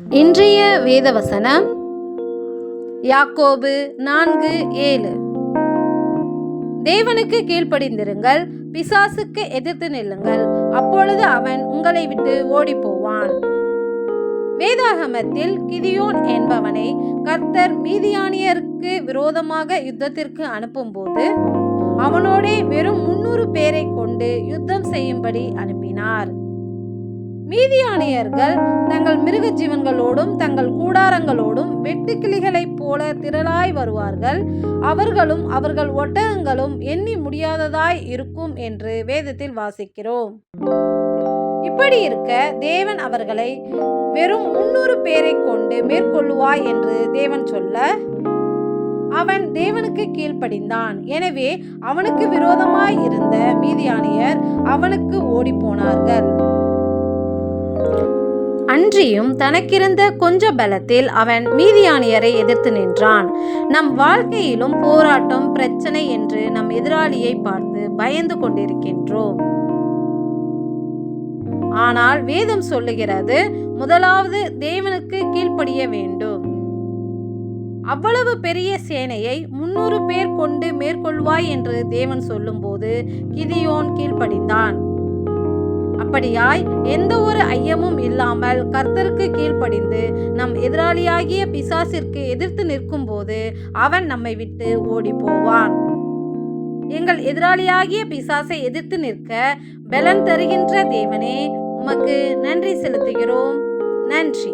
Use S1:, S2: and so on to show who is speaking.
S1: இன்றைய வேதவசனம் யாக்கோபு 4:7. தேவனுக்கு கீழ்ப்படிந்திருங்கள், பிசாசுக்கு எதிர்த்து நில்லுங்கள், அப்பொழுது அவன் உங்களை விட்டு ஓடி போவான். வேதாகமத்தில் கிதியோன் என்பவனை கர்த்தர் மீதியானியருக்கு விரோதமாக யுத்தத்திற்கு அனுப்பும்போது அவனோடே வெறும் 300 பேரை கொண்டு யுத்தம் செய்யும்படி அனுப்பினார். மீதியானியர்கள் தங்கள் மிருக ஜீவன்களோடும் தங்கள் கூடாரங்களோடும் வெட்டுக்கிளிகளைப் போல திரளாய் வருவார்கள். அவர்களும் அவர்கள் ஒட்டகங்களும் எண்ணி முடியாததாய் இருக்கும் என்று வேதத்தில் வாசிக்கிறோம். இப்படி இருக்க தேவன் அவர்களை வெறும் 300 பேரை கொண்டு மேற்கொள்ளுவாய் என்று தேவன் சொல்ல, அவன் தேவனுக்கு கீழ்ப்படிந்தான். எனவே அவனுக்கு விரோதமாய் இருந்த மீதியானியர் அவனுக்கு ஓடி போனார்கள். அன்றியும் தனக்கிருந்த கொஞ்ச பலத்தில் அவன் மீதியானியரை எதிர்த்து நின்றான். நம் வாழ்க்கையிலும் போராட்டம், பிரச்சனை என்று நம் எதிராளியை பார்த்து பயந்து கொண்டிருக்கின்றோம். ஆனால் வேதம் சொல்லுகிறது, முதலாவது தேவனுக்கு கீழ்ப்படிய வேண்டும். அவ்வளவு பெரிய சேனையை 300 பேர் கொண்டு மேற்கொள்வாய் என்று தேவன் சொல்லும்போது கிதியோன் கீழ்ப்படிந்தான். அப்படியாய் எந்த ஒரு ஐயமும் இல்லாமல் கர்த்தருக்கு கீழ்ப்படிந்து நம் எதிராளியாகிய பிசாசிற்கு எதிர்த்து நிற்கும் போது அவன் நம்மை விட்டு ஓடி போவான். எங்கள் எதிராளியாகிய பிசாசை எதிர்த்து நிற்க பலன் தருகின்ற தேவனே, உமக்கு நன்றி செலுத்துகிறோம். நன்றி.